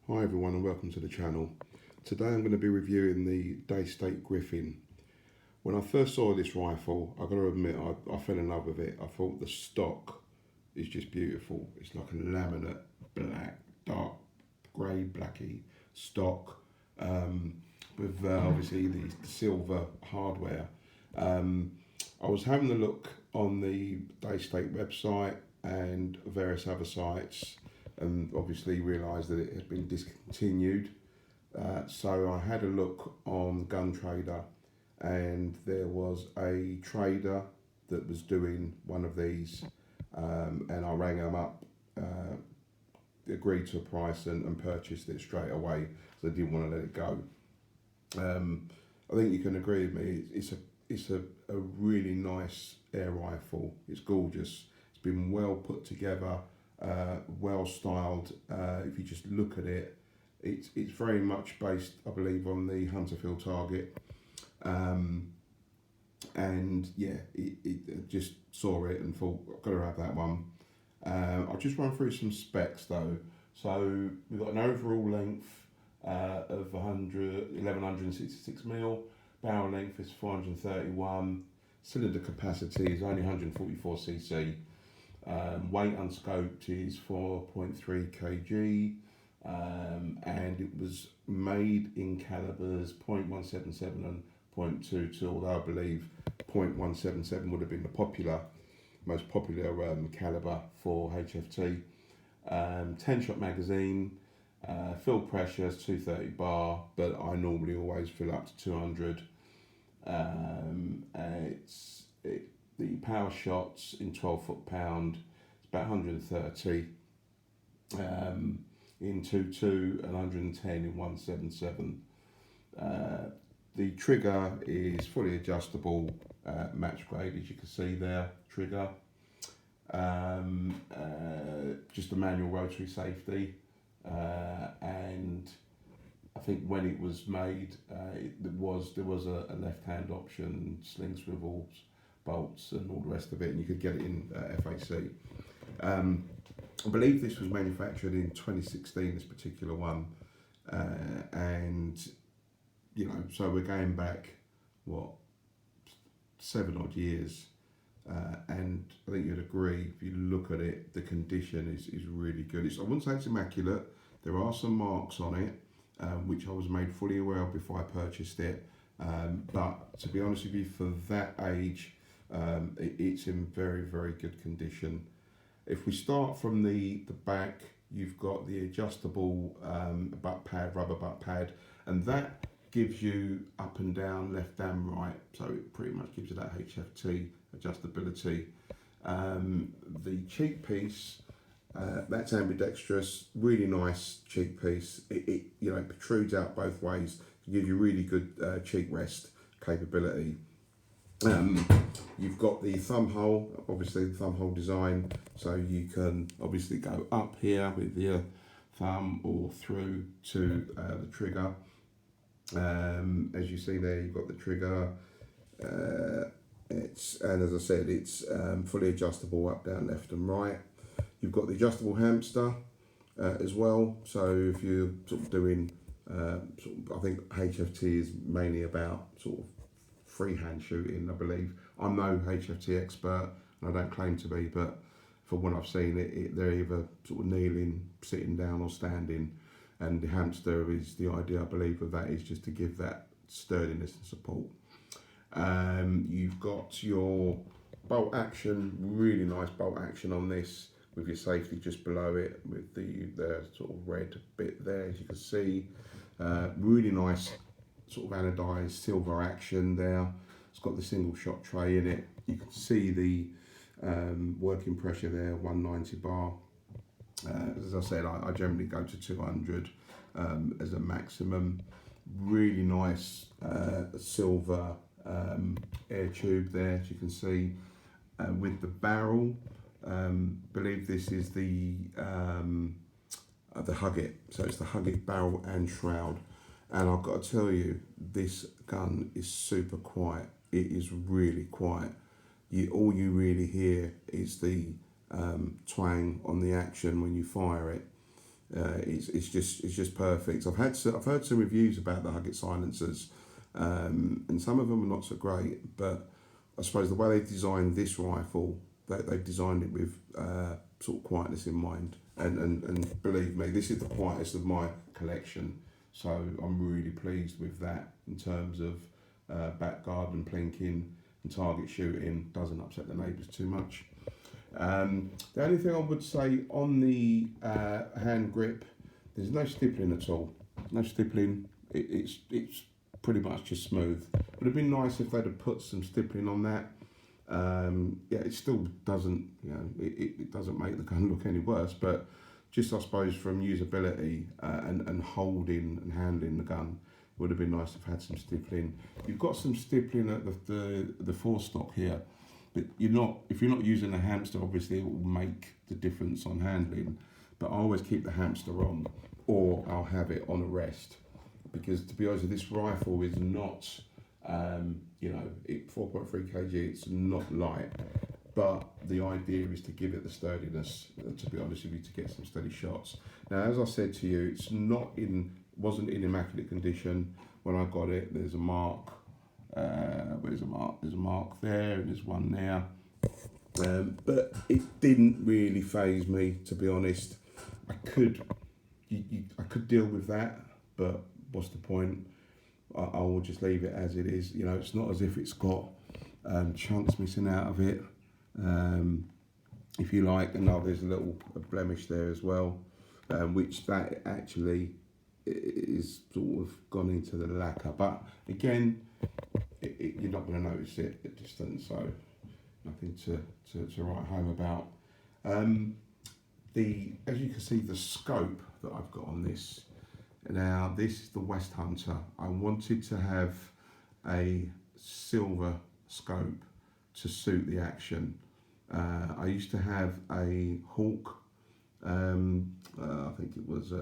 Hi everyone and welcome to the channel. Today I'm going to be reviewing the Daystate Griffin. When I first saw this rifle, I've got to admit I fell in love with it. I thought the stock is just beautiful. It's like a laminate black, dark grey blacky stock with obviously the silver hardware. I was having a look on the Daystate website and various other sites and obviously realised that it had been discontinued. So I had a look on Gun Trader and there was a trader that was doing one of these, and I rang them up, agreed to a price and purchased it straight away because I didn't want to let it go. I think you can agree with me, it's a really nice air rifle. It's gorgeous. It's been well put together, well styled. If you just look at it, it's very much based, I believe, on the Hunterfield target. And yeah, I just saw it and thought, I've got to have that one. I'll just run through some specs though. So we've got an overall length of 1166 mil, barrel length is 431, cylinder capacity is only 144 cc, weight unscoped is 4.3 kg, and it was made in calibers .177 and .22, although I believe .177 would have been the most popular caliber for HFT. 10-shot magazine, fill pressure is 230 bar, but I normally always fill up to 200. The power shots in 12 foot-pound, it's about 130 in 22 and 110 in 177. The trigger is fully adjustable, match grade, as you can see there, trigger. Just a manual rotary safety, and I think when it was made, there was a left-hand option, sling swivels, bolts, and all the rest of it, and you could get it in FAC. I believe this was manufactured in 2016, this particular one, and you know, so we're going back, what, 7 odd years, and I think you'd agree, if you look at it, the condition is really good. I wouldn't say it's immaculate. There are some marks on it, which I was made fully aware of before I purchased it, but to be honest with you, for that age, it's in very, very good condition. If we start from the back, you've got the adjustable butt pad, rubber butt pad, and that gives you up and down, left and right, so it pretty much gives you that HFT adjustability. The cheek piece, that's ambidextrous, really nice cheek piece. It you know, protrudes out both ways to give you really good cheek rest capability. You've got the thumb hole, obviously the thumb hole design, so you can obviously go up here with your thumb or through to the trigger. As you see there, you've got the trigger. And as I said, it's fully adjustable up, down, left and right. You've got the adjustable hamster as well. So if you're sort of doing, I think HFT is mainly about sort of freehand shooting, I believe. I'm no HFT expert, and I don't claim to be, but from what I've seen, they're either sort of kneeling, sitting down or standing. And the hamster is the idea, I believe, of that is just to give that sturdiness and support. You've got your bolt action, really nice bolt action on this, with your safety just below it, with the sort of red bit there, as you can see. Really nice sort of anodized silver action there. It's got the single shot tray in it. You can see the working pressure there, 190 bar. As I said, I generally go to 200 as a maximum. Really nice silver air tube there, as you can see, with the barrel. Believe this is the Hugget, so it's the Hugget barrel and shroud. And I've got to tell you, this gun is super quiet. It is really quiet. All you really hear is the twang on the action when you fire it. It's just perfect. I've heard some reviews about the Huggett silencers, and some of them are not so great. But I suppose the way they designed this rifle, they've designed it with sort of quietness in mind. And believe me, this is the quietest of my collection. So I'm really pleased with that in terms of back guard and plinking and target shooting. Doesn't upset the neighbours too much. The only thing I would say on the hand grip, there's no stippling at all. No stippling. It's pretty much just smooth. It would have been nice if they'd have put some stippling on that. Yeah, it still doesn't, it doesn't make the gun look any worse, but just I suppose from usability and holding and handling the gun, it would have been nice to have had some stippling. You've got some stippling at the forestock here, but if you're not using a hamster, obviously it will make the difference on handling. But I always keep the hamster on, or I'll have it on a rest, because to be honest, this rifle is not, 4.3 kg. It's not light, but the idea is to give it the sturdiness. To be honest with you, to get some steady shots. Now, as I said to you, wasn't in immaculate condition when I got it. There's a mark. Where's a mark? There's a mark there, and there's one there. But it didn't really faze me, to be honest. I could deal with that, but what's the point? I will just leave it as it is. It's not as if it's got chunks missing out of it, if you like. And there's a little blemish there as well, which that actually is sort of gone into the lacquer. But again, you're not going to notice it at distance, so nothing to write home about. As you can see, the scope that I've got on this. Now, this is the West Hunter. I wanted to have a silver scope to suit the action. I used to have a Hawk, I think it was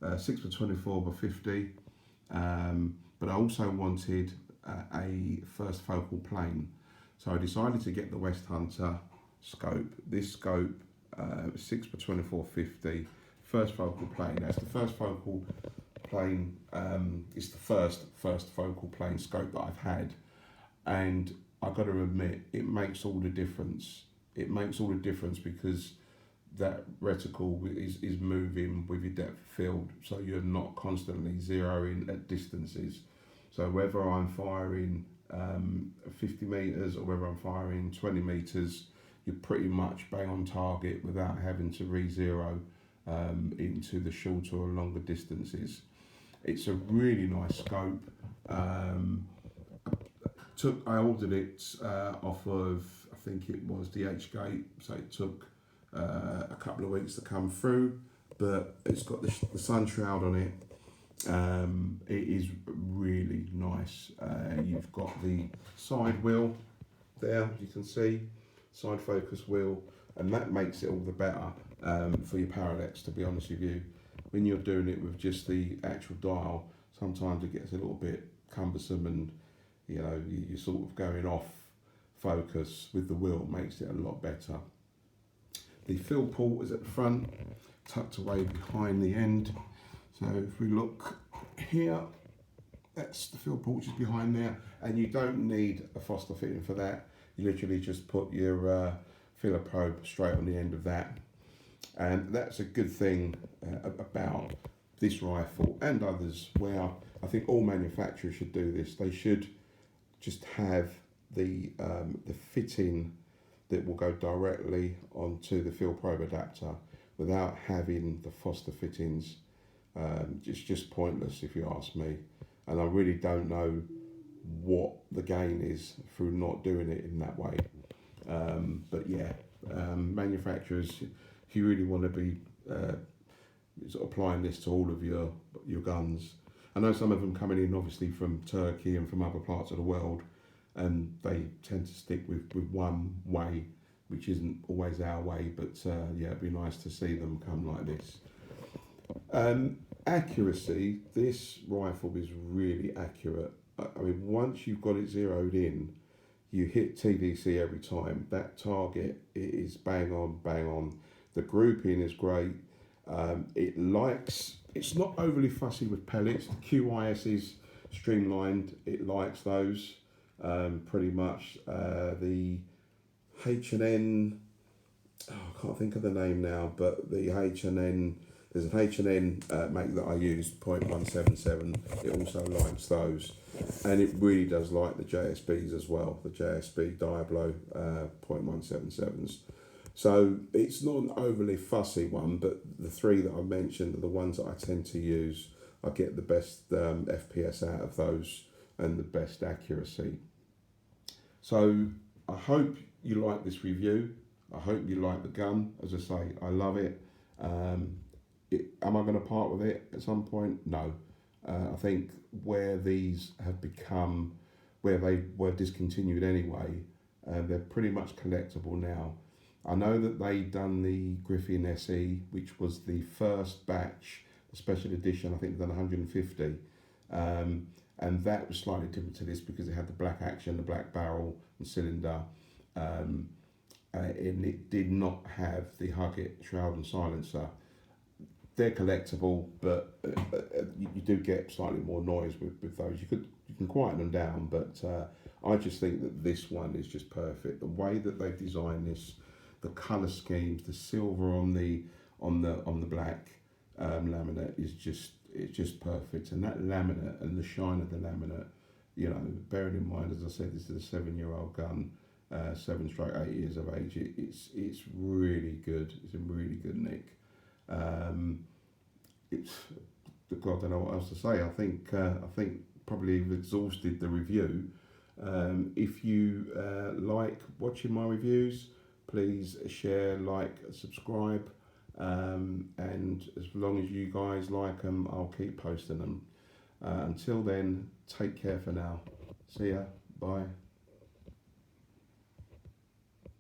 6x24 by 50, but I also wanted a first focal plane. So I decided to get the West Hunter scope. This scope, 6x24 50. First focal plane. That's the first focal plane. It's the first focal plane scope that I've had, and I've got to admit, it makes all the difference. It makes all the difference because that reticle is moving with your depth of field, so you're not constantly zeroing at distances. So whether I'm firing 50 meters or whether I'm firing 20 meters, you're pretty much bang on target without having to re-zero into the shorter or longer distances. It's a really nice scope. I ordered it off of, I think it was DHgate, so it took a couple of weeks to come through, but it's got the sun shroud on it. It is really nice. You've got the side wheel there, you can see, side focus wheel, and that makes it all the better for your parallax, to be honest with you. When you're doing it with just the actual dial, sometimes it gets a little bit cumbersome, and you're sort of going off focus. With the wheel, it makes it a lot better. The fill port is at the front, tucked away behind the end. So if we look here, that's the fill port just behind there, and you don't need a Foster fitting for that. You literally just put your filler probe straight on the end of that. And that's a good thing about this rifle and others, where I think all manufacturers should do this. They should just have the fitting that will go directly onto the fill probe adapter without having the Foster fittings. It's just pointless, if you ask me. And I really don't know what the gain is through not doing it in that way. But yeah, manufacturers, if you really want to be sort of applying this to all of your guns, I know some of them coming in obviously from Turkey and from other parts of the world, and they tend to stick with one way, which isn't always our way, but yeah, it'd be nice to see them come like this. Accuracy, this rifle is really accurate. I mean, once you've got it zeroed in, you hit TDC every time. That target, it is bang on, bang on. The grouping is great. It's not overly fussy with pellets. The QIS is streamlined. It likes those pretty much. The H&N, I can't think of the name now, but the H&N, there's an H&N make that I use, 0.177. It also likes those. And it really does like the JSBs as well, the JSB Diablo 0.177s. So it's not an overly fussy one, but the three that I've mentioned are the ones that I tend to use. I get the best FPS out of those and the best accuracy. So I hope you like this review. I hope you like the gun. As I say, I love it. Am I going to part with it at some point? No. I think where these have become, where they were discontinued anyway, they're pretty much collectible now. I know that they done the Griffin SE, which was the first batch, the special edition. I think they've done 150, and that was slightly different to this because it had the black action, the black barrel and cylinder, and it did not have the Huggett shroud and silencer. They're collectible, but you do get slightly more noise with those. You can quieten them down, but I just think that this one is just perfect. The way that they've designed this, the colour schemes, the silver on the black laminate is just perfect. And that laminate and the shine of the laminate, you know, bearing in mind, as I said, this is a 7-year-old gun, 7/8 years of age. It's really good. It's in really good nick. God, I don't know what else to say. I think probably have exhausted the review. If you like watching my reviews, please share, like, subscribe, and as long as you guys like them, I'll keep posting them. Until then, take care for now. See ya. Bye.